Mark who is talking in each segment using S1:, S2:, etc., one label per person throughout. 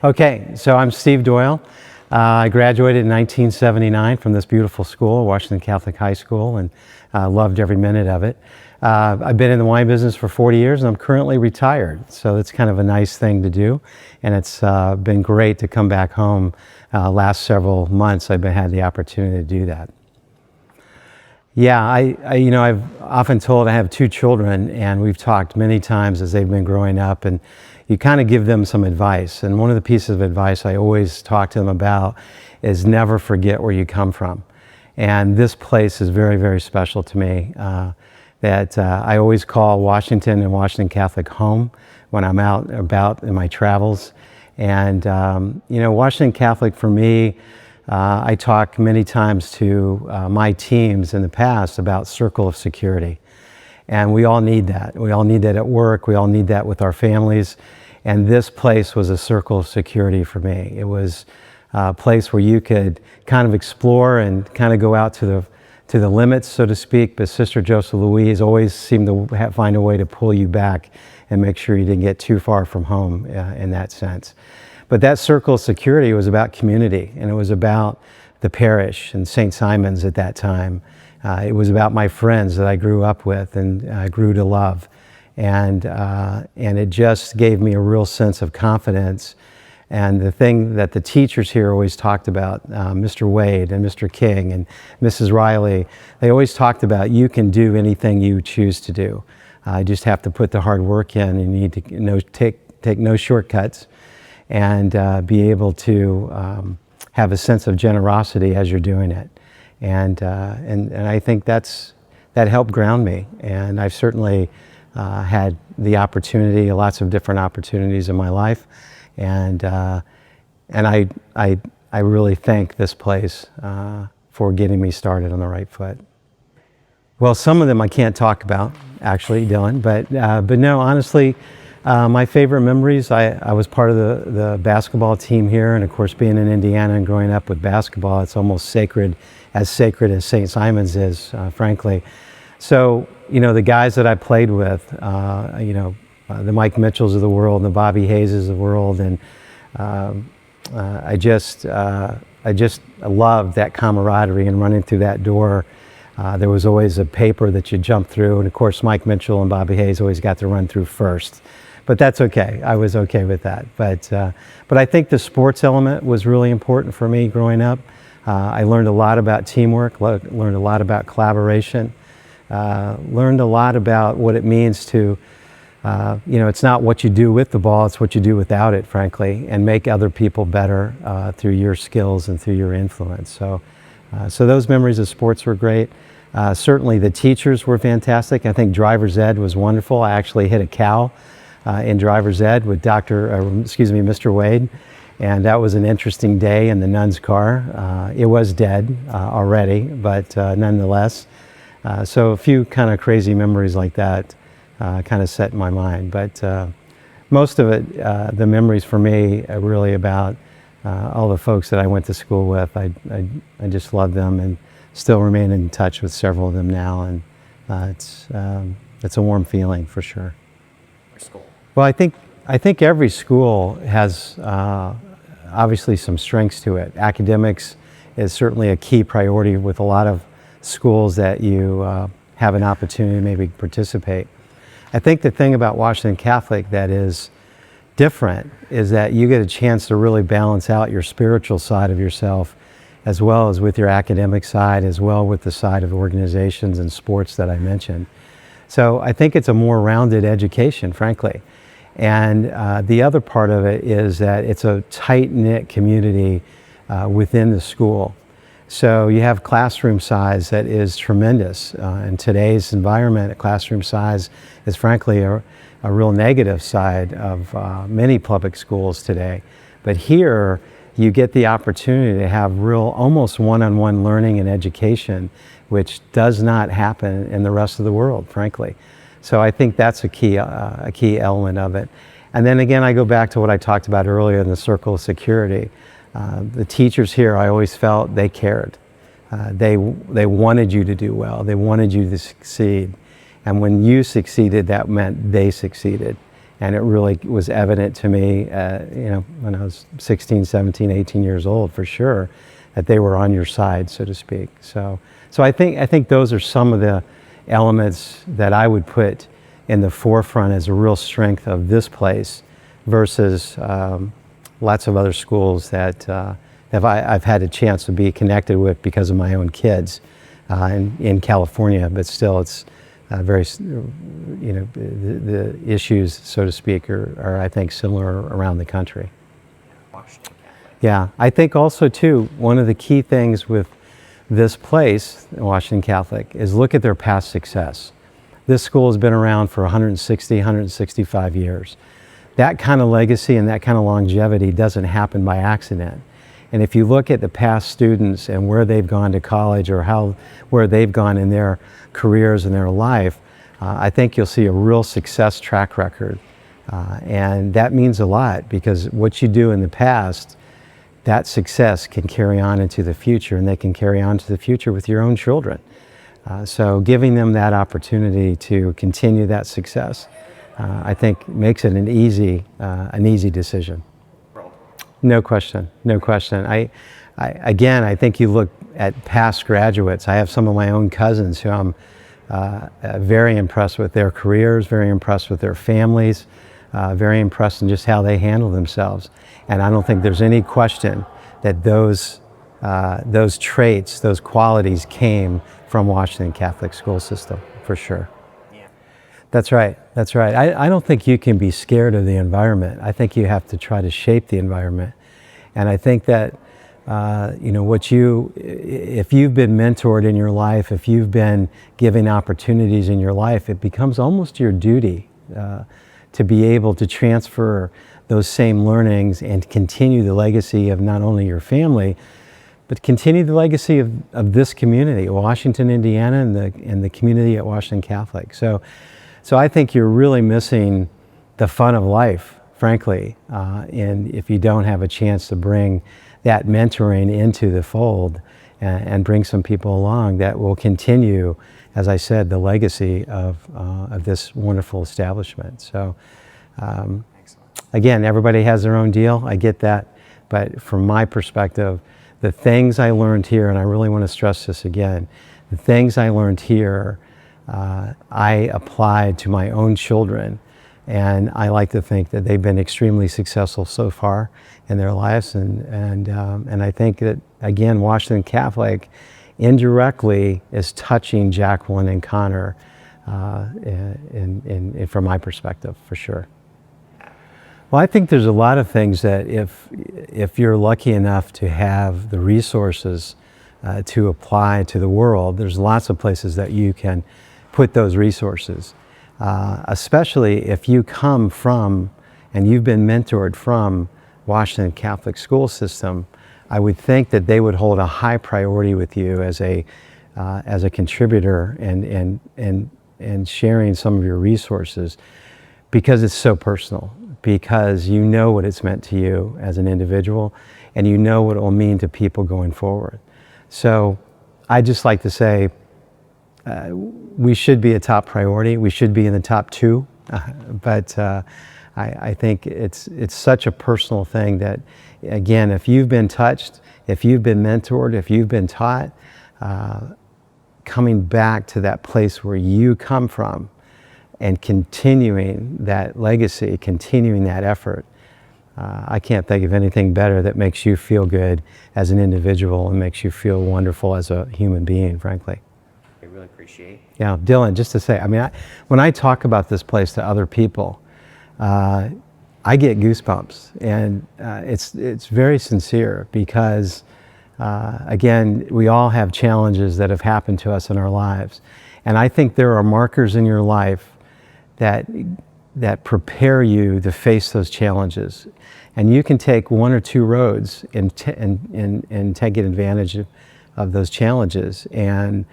S1: Okay, so I'm Steve Doyle. I graduated in 1979 from this beautiful school, Washington Catholic High School, and loved every minute of it. I've been in the wine business for 40 years and I'm currently retired, so it's kind of a nice thing to do, and it's been great to come back home. Last several months I've had the opportunity to do that. Yeah, I've often told I have two children, and we've talked many times as they've been growing up, and you kind of give them some advice. And one of the pieces of advice I always talk to them about is never forget where you come from. And this place is very, very special to me. I always call Washington and Washington Catholic home when I'm out and about in my travels. And Washington Catholic for me, I talk many times to my teams in the past about circle of security. And we all need that. We all need that at work. We all need that with our families. And this place was a circle of security for me. It was a place where you could kind of explore and kind of go out to the limits, so to speak. But Sister Joseph Louise always seemed to find a way to pull you back and make sure you didn't get too far from home in that sense. But that circle of security was about community, and it was about the parish and St. Simon's at that time. It was about my friends that I grew up with and grew to love. And it just gave me a real sense of confidence. And the thing that the teachers here always talked about, Mr. Wade and Mr. King and Mrs. Riley, they always talked about you can do anything you choose to do. You just have to put the hard work in, and you need to take no shortcuts, and be able to have a sense of generosity as you're doing it. And I think that helped ground me. And I've certainly had the opportunity, lots of different opportunities in my life. And I really thank this place for getting me started on the right foot. Well, some of them I can't talk about, actually, Dylan, but no, honestly, my favorite memories, I was part of the basketball team here, and of course being in Indiana and growing up with basketball, it's almost sacred as St. Simon's is, frankly. So, the guys that I played with, the Mike Mitchells of the world and the Bobby Hayeses of the world, and I just loved that camaraderie and running through that door. There was always a paper that you jumped through, and of course Mike Mitchell and Bobby Hayes always got to run through first. But that's okay. I was okay with that. But I think the sports element was really important for me growing up. I learned a lot about teamwork, learned a lot about collaboration, learned a lot about what it means to, it's not what you do with the ball, it's what you do without it, frankly, and make other people better through your skills and through your influence. So those memories of sports were great. Certainly the teachers were fantastic. I think driver's ed was wonderful. I actually hit a cow in driver's ed with Mr. Wade, and that was an interesting day in the nun's car. It was dead already, but nonetheless. So a few kind of crazy memories like that kind of set in my mind. But most of it, the memories for me are really about all the folks that I went to school with. I just love them and still remain in touch with several of them now, and it's a warm feeling for sure.
S2: School.
S1: Well, I think every school has obviously some strengths to it. Academics is certainly a key priority with a lot of schools that you have an opportunity to maybe participate. I think the thing about Washington Catholic that is different is that you get a chance to really balance out your spiritual side of yourself, as well as with your academic side, as well with the side of organizations and sports that I mentioned. So I think it's a more rounded education, frankly. And the other part of it is that it's a tight-knit community within the school. So you have classroom size that is tremendous. In today's environment, a classroom size is frankly a real negative side of many public schools today. But here, you get the opportunity to have real, almost one-on-one learning and education, which does not happen in the rest of the world, frankly. So I think that's a key element of it. And then again, I go back to what I talked about earlier in the circle of security. The teachers here, I always felt they cared. They wanted you to do well. They wanted you to succeed. And when you succeeded, that meant they succeeded. And it really was evident to me, when I was 16, 17, 18 years old, for sure, that they were on your side, so to speak. So I think those are some of the elements that I would put in the forefront as a real strength of this place versus lots of other schools that I've had a chance to be connected with because of my own kids in California, but still it's very, the issues, so to speak, are I think similar around the country. Yeah, I think also too, one of the key things with this place, Washington Catholic, is look at their past success. This school has been around for 160, 165 years. That kind of legacy and that kind of longevity doesn't happen by accident. And if you look at the past students and where they've gone to college or where they've gone in their careers and their life, I think you'll see a real success track record. And that means a lot because what you do in the past, that success can carry on into the future, and they can carry on to the future with your own children. So giving them that opportunity to continue that success, I think makes it an easy decision. No question, no question. Again, I think you look at past graduates. I have some of my own cousins who I'm very impressed with their careers, very impressed with their families, very impressed in just how they handle themselves. And I don't think there's any question that those traits, those qualities came from Washington Catholic school system, for sure. Yeah. That's right, that's right. I don't think you can be scared of the environment. I think you have to try to shape the environment. And I think that, if you've been mentored in your life, if you've been given opportunities in your life, it becomes almost your duty to be able to transfer those same learnings and continue the legacy of not only your family, but continue the legacy of this community, Washington, Indiana, and the community at Washington Catholic. So I think you're really missing the fun of life, frankly, and if you don't have a chance to bring that mentoring into the fold and bring some people along that will continue, as I said, the legacy of this wonderful establishment. So again, everybody has their own deal, I get that, but from my perspective, the things I learned here, and I really want to stress this again, the things I learned here, I applied to my own children, and I like to think that they've been extremely successful so far in their lives, and I think that, again, Washington Catholic indirectly is touching Jacqueline and Connor from my perspective, for sure. Well, I think there's a lot of things that if you're lucky enough to have the resources to apply to the world, there's lots of places that you can put those resources, especially if you come from and you've been mentored from Washington Catholic school system. I would think that they would hold a high priority with you as a contributor and sharing some of your resources, because it's so personal, because you know what it's meant to you as an individual, and you know what it will mean to people going forward. So I just like to say we should be a top priority. We should be in the top two, but I think it's such a personal thing that, again, if you've been touched, if you've been mentored, if you've been taught, coming back to that place where you come from and continuing that legacy, continuing that effort, I can't think of anything better that makes you feel good as an individual and makes you feel wonderful as a human being, frankly.
S2: I really appreciate.
S1: Yeah, Dylan, just to say, I mean, when I talk about this place to other people, I get goosebumps, and it's very sincere because, again, we all have challenges that have happened to us in our lives, and I think there are markers in your life that prepare you to face those challenges, and you can take one or two roads and take advantage of those challenges. And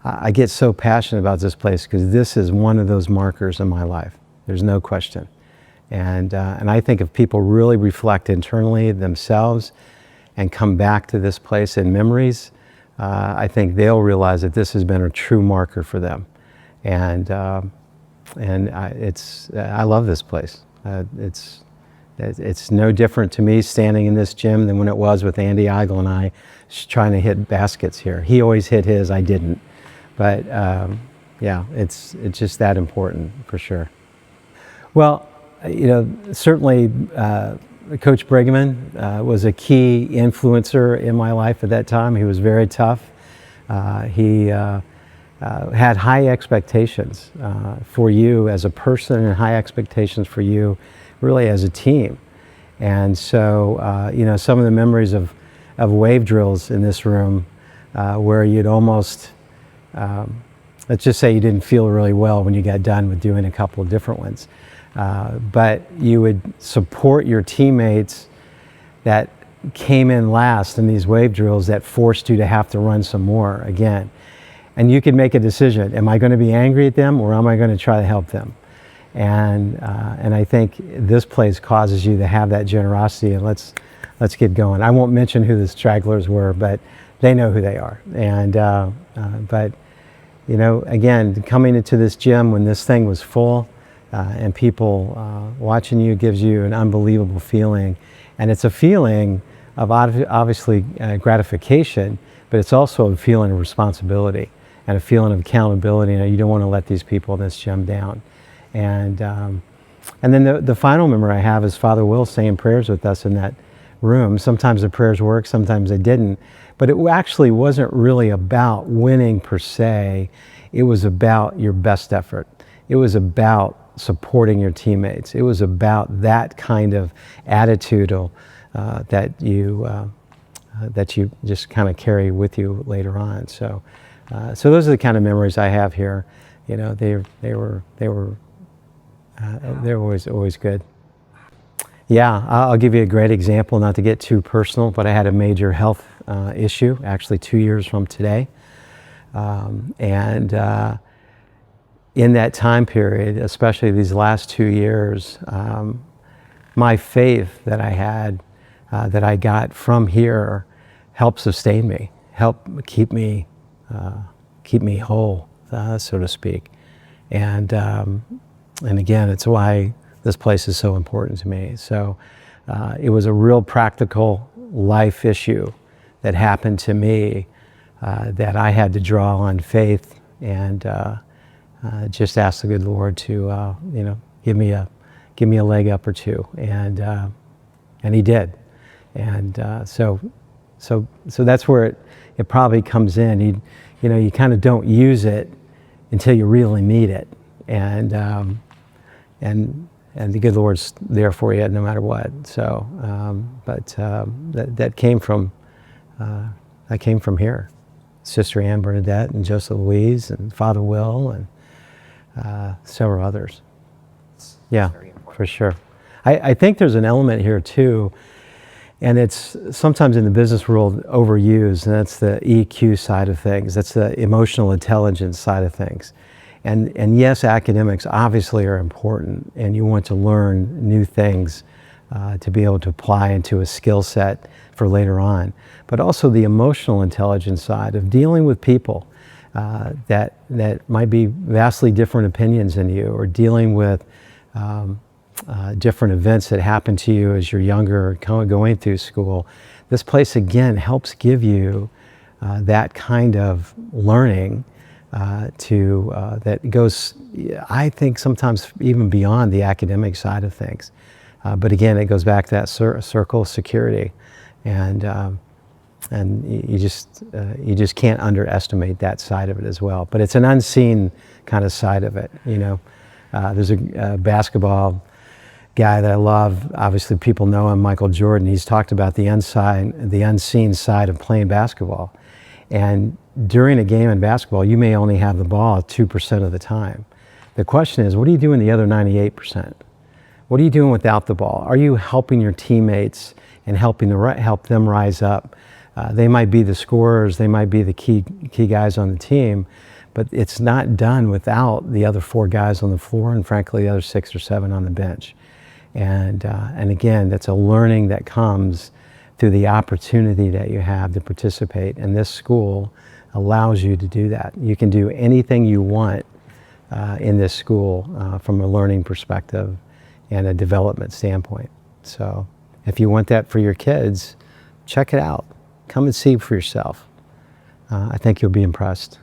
S1: I get so passionate about this place because this is one of those markers in my life. There's no question. And I think if people really reflect internally themselves and come back to this place in memories, I think they'll realize that this has been a true marker for them. And I love this place. It's no different to me standing in this gym than when it was with Andy Eigel and I trying to hit baskets here. He always hit his, I didn't. But yeah, it's just that important for sure. Well, certainly Coach Brigman was a key influencer in my life at that time. He was very tough. He had high expectations for you as a person and high expectations for you really as a team. And so, some of the memories of wave drills in this room where you'd almost, let's just say you didn't feel really well when you got done with doing a couple of different ones. But you would support your teammates that came in last in these wave drills that forced you to have to run some more again. And you could make a decision. Am I going to be angry at them or am I going to try to help them? And I think this place causes you to have that generosity, and let's get going. I won't mention who the stragglers were, but they know who they are. And but again, coming into this gym when this thing was full and people watching you gives you an unbelievable feeling, and it's a feeling of obviously gratification, but it's also a feeling of responsibility and a feeling of accountability. You don't want to let these people in this gym down. And then the final memory I have is Father Will saying prayers with us in that room. Sometimes the prayers worked, sometimes they didn't. But it actually wasn't really about winning per se. It was about your best effort. It was about supporting your teammates. It was about that kind of attitude that you just kind of carry with you later on. So those are the kind of memories I have here. They were always good. Yeah, I'll give you a great example, not to get too personal, but I had a major health issue, actually 2 years from today. In that time period, especially these last 2 years, my faith that I had, that I got from here, helped sustain me, helped keep me whole, so to speak. And again, it's why this place is so important to me. So it was a real practical life issue that happened to me that I had to draw on faith and just ask the good Lord to give me a leg up or two, and He did. And so that's where it probably comes in. You kind of don't use it until you really need it, and the good Lord's there for you no matter what. So, that came from here. Sister Ann Bernadette and Joseph Louise and Father Will and several others. Yeah, for sure. I think there's an element here too, and it's sometimes in the business world overused, and that's the EQ side of things. That's the emotional intelligence side of things. And yes, academics obviously are important, and you want to learn new things to be able to apply into a skill set for later on. But also the emotional intelligence side of dealing with people that might be vastly different opinions than you, or dealing with different events that happen to you as you're younger, kind of going through school. This place again helps give you that kind of learning that goes, I think, sometimes even beyond the academic side of things. But again, it goes back to that circle of security, and you just can't underestimate that side of it as well. But it's an unseen kind of side of it. There's a basketball guy that I love. Obviously, people know him, Michael Jordan. He's talked about the unseen side of playing basketball. And during a game in basketball, you may only have the ball 2% of the time. The question is, what are you doing the other 98%? What are you doing without the ball? Are you helping your teammates and help them rise up? They might be the scorers, they might be the key guys on the team, but it's not done without the other 4 guys on the floor, and frankly, the other 6 or 7 on the bench. And again, that's a learning that comes through the opportunity that you have to participate. And this school allows you to do that. You can do anything you want in this school from a learning perspective. and a development standpoint. So if you want that for your kids, check it out. Come and see for yourself. I think you'll be impressed.